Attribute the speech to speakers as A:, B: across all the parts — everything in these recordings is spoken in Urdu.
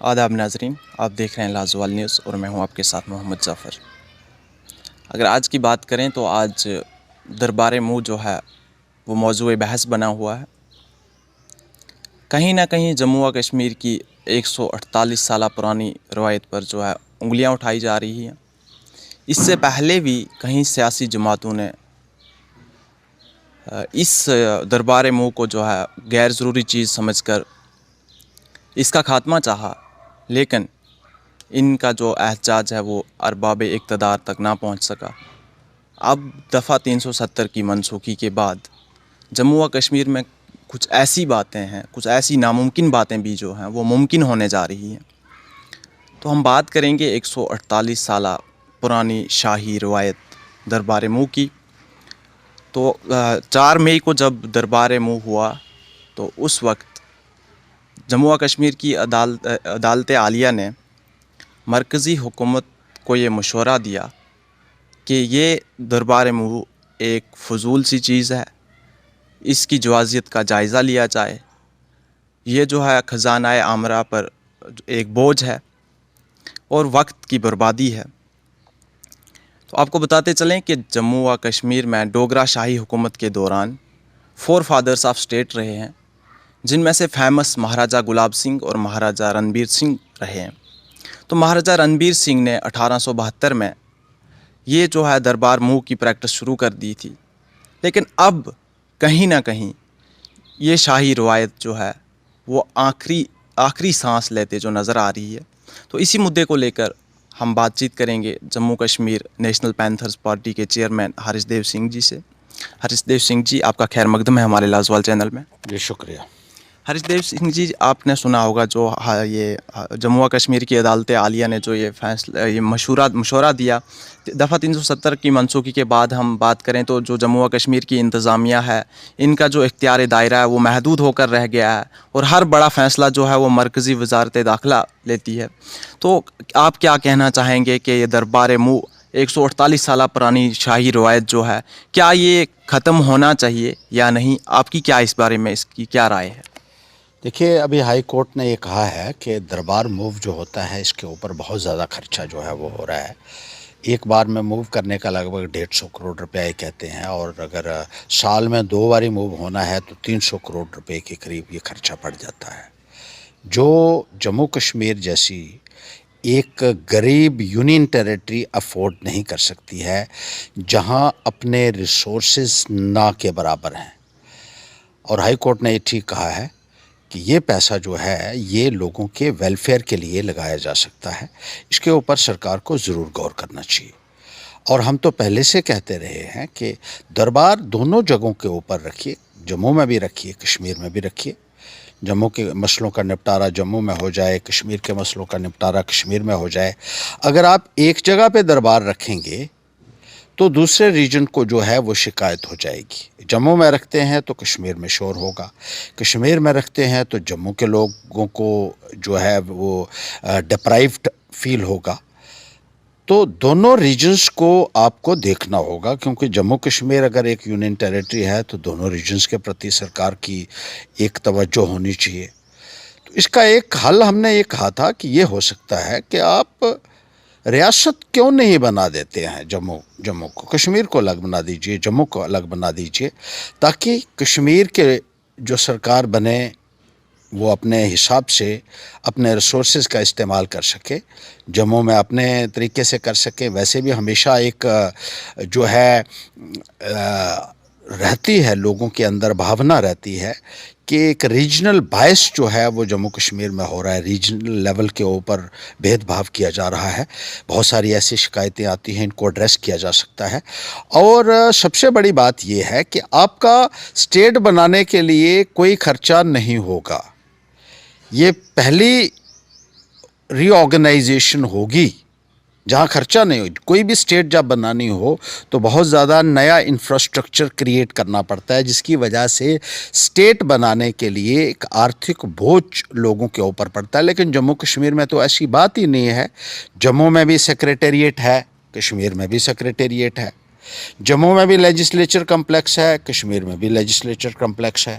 A: آداب ناظرین، آپ دیکھ رہے ہیں لازوال نیوز اور میں ہوں آپ کے ساتھ محمد ظفر۔ اگر آج کی بات کریں تو آج دربار مو جو ہے وہ موضوع بحث بنا ہوا ہے۔ کہیں نہ کہیں جموں و کشمیر کی 148 سالہ پرانی روایت پر جو ہے انگلیاں اٹھائی جا رہی ہیں۔ اس سے پہلے بھی کہیں سیاسی جماعتوں نے اس دربار مو کو جو ہے غیر ضروری چیز سمجھ کر اس کا خاتمہ چاہا، لیکن ان کا جو احتجاج ہے وہ ارباب اقتدار تک نہ پہنچ سکا۔ اب دفعہ 370 کی منسوخی کے بعد جموں و کشمیر میں کچھ ایسی باتیں ہیں، کچھ ایسی ناممکن باتیں بھی جو ہیں وہ ممکن ہونے جا رہی ہیں۔ تو ہم بات کریں گے 148 سالہ پرانی شاہی روایت دربار مو کی۔ تو 4 مئی کو جب دربار مو ہوا تو اس وقت جموں و کشمیر کی عدالت عالیہ نے مرکزی حکومت کو یہ مشورہ دیا کہ یہ دربار مو ایک فضول سی چیز ہے، اس کی جوازیت کا جائزہ لیا جائے۔ یہ جو ہے خزانہ عامرہ پر ایک بوجھ ہے اور وقت کی بربادی ہے۔ تو آپ کو بتاتے چلیں کہ جموں و کشمیر میں ڈوگرا شاہی حکومت کے دوران 4 فادرس آف اسٹیٹ رہے ہیں، جن میں سے فیمس مہاراجہ گلاب سنگھ اور مہاراجہ رنبیر سنگھ رہے ہیں۔ تو مہاراجہ رنبیر سنگھ نے 1872 میں یہ جو ہے دربار مو کی پریکٹس شروع کر دی تھی، لیکن اب کہیں نہ کہیں یہ شاہی روایت جو ہے وہ آخری سانس لیتے جو نظر آ رہی ہے۔ تو اسی مدعے کو لے کر ہم بات چیت کریں گے Jammu Kashmir national Panthers party کے چیئرمین ہریش دیو سنگھ جی سے۔ ہریش دیو سنگھ جی، آپ کا خیر مقدم ہے ہمارے لازوال چینل میں۔
B: جی شکریہ۔
A: ہریش دیو سنگھ جی، آپ نے سنا ہوگا جو یہ جموں و کشمیر کی عدالت عالیہ نے جو یہ مشورہ دیا دفعہ 370 کی منسوخی کے بعد، ہم بات کریں تو جو جموں و کشمیر کی انتظامیہ ہے، ان کا جو اختیار دائرہ ہے وہ محدود ہو کر رہ گیا ہے اور ہر بڑا فیصلہ جو ہے وہ مرکزی وزارت داخلہ لیتی ہے۔ تو آپ کیا کہنا چاہیں گے کہ یہ دربار مو 148 سالہ پرانی شاہی روایت جو ہے، کیا یہ ختم ہونا چاہیے یا نہیں؟ آپ کی کیا اس بارے میں اس کی کیا رائے ہے؟
B: دیکھیے، ابھی ہائی کورٹ نے یہ کہا ہے کہ دربار موو جو ہوتا ہے اس کے اوپر بہت زیادہ خرچہ جو ہے وہ ہو رہا ہے۔ ایک بار میں موو کرنے کا لگ بھگ 150 کروڑ روپے کہتے ہیں، اور اگر سال میں 2 باری موو ہونا ہے تو 300 کروڑ روپے کے قریب یہ خرچہ پڑ جاتا ہے، جو جموں کشمیر جیسی ایک غریب یونین ٹیریٹری افورڈ نہیں کر سکتی ہے، جہاں اپنے ریسورسز نہ کے برابر ہیں۔ اور ہائی کورٹ نے یہ ٹھیک کہا ہے کہ یہ پیسہ جو ہے یہ لوگوں کے ویلفیئر کے لیے لگایا جا سکتا ہے، اس کے اوپر سرکار کو ضرور غور کرنا چاہیے۔ اور ہم تو پہلے سے کہتے رہے ہیں کہ دربار دونوں جگہوں کے اوپر رکھیے، جموں میں بھی رکھیے، کشمیر میں بھی رکھیے۔ جموں کے مسئلوں کا نپٹارہ جموں میں ہو جائے، کشمیر کے مسئلوں کا نپٹارہ کشمیر میں ہو جائے۔ اگر آپ ایک جگہ پہ دربار رکھیں گے تو دوسرے ریجن کو جو ہے وہ شکایت ہو جائے گی۔ جموں میں رکھتے ہیں تو کشمیر میں شور ہوگا، کشمیر میں رکھتے ہیں تو جموں کے لوگوں کو جو ہے وہ ڈپرائیوڈ فیل ہوگا۔ تو دونوں ریجنز کو آپ کو دیکھنا ہوگا، کیونکہ جموں کشمیر اگر ایک یونین ٹیریٹری ہے تو دونوں ریجنز کے پرتی سرکار کی ایک توجہ ہونی چاہیے۔ تو اس کا ایک حل ہم نے یہ کہا تھا کہ یہ ہو سکتا ہے کہ آپ ریاست کیوں نہیں بنا دیتے ہیں جموں کو، کشمیر کو الگ بنا دیجئے، جموں کو الگ بنا دیجئے، تاکہ کشمیر کے جو سرکار بنے وہ اپنے حساب سے اپنے ریسورسز کا استعمال کر سکے، جموں میں اپنے طریقے سے کر سکے۔ ویسے بھی ہمیشہ ایک جو ہے رہتی ہے، لوگوں کے اندر بھاونا رہتی ہے کہ ایک ریجنل باعث جو ہے وہ جموں کشمیر میں ہو رہا ہے، ریجنل لیول کے اوپر بھید بھاؤ کیا جا رہا ہے۔ بہت ساری ایسی شکایتیں آتی ہیں، ان کو ایڈریس کیا جا سکتا ہے۔ اور سب سے بڑی بات یہ ہے کہ آپ کا اسٹیٹ بنانے کے لیے کوئی خرچہ نہیں ہوگا، یہ پہلی ری آرگنائزیشن ہوگی جہاں خرچہ نہیں ہو۔ کوئی بھی اسٹیٹ جب بنانی ہو تو بہت زیادہ نیا انفراسٹرکچر کریٹ کرنا پڑتا ہے، جس کی وجہ سے اسٹیٹ بنانے کے لیے ایک آرتھک بوجھ لوگوں کے اوپر پڑتا ہے۔ لیکن جموں کشمیر میں تو ایسی بات ہی نہیں ہے۔ جموں میں بھی سیکریٹریٹ ہے، کشمیر میں بھی سیکریٹریٹ ہے۔ جموں میں بھی لیجسلیچر کمپلیکس ہے، کشمیر میں بھی لیجسلیچر کمپلیکس ہے۔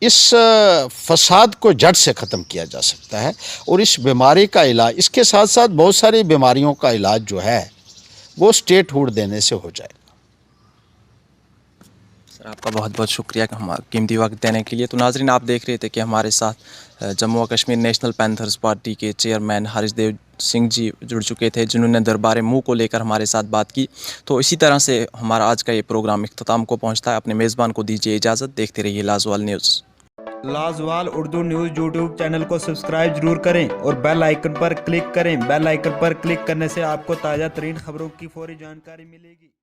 B: اس فساد کو جڑ سے ختم کیا جا سکتا ہے اور اس بیماری کا علاج، اس کے ساتھ ساتھ بہت ساری بیماریوں کا علاج جو ہے وہ اسٹیٹ ہوڈ دینے سے ہو جائے گا۔
A: سر آپ کا بہت بہت شکریہ کہ ہمارا قیمتی وقت دینے کے لیے۔ تو ناظرین آپ دیکھ رہے تھے کہ ہمارے ساتھ جموں و کشمیر نیشنل پینتھرز پارٹی کے چیئرمین ہریش دیو سنگھ جی جڑ چکے تھے، جنہوں نے دربار مو کو لے کر ہمارے ساتھ بات کی۔ تو اسی طرح سے ہمارا آج کا یہ پروگرام اختتام کو پہنچتا ہے۔ اپنے میزبان کو دیجیے اجازت، دیکھتے رہیے لازوال نیوز۔
C: لازوال اردو نیوز یوٹیوب چینل کو سبسکرائب ضرور کریں اور بیل آئیکن پر کلک کریں۔ بیل آئیکن پر کلک کرنے سے آپ کو تازہ ترین خبروں کی فوری جانکاری ملے گی۔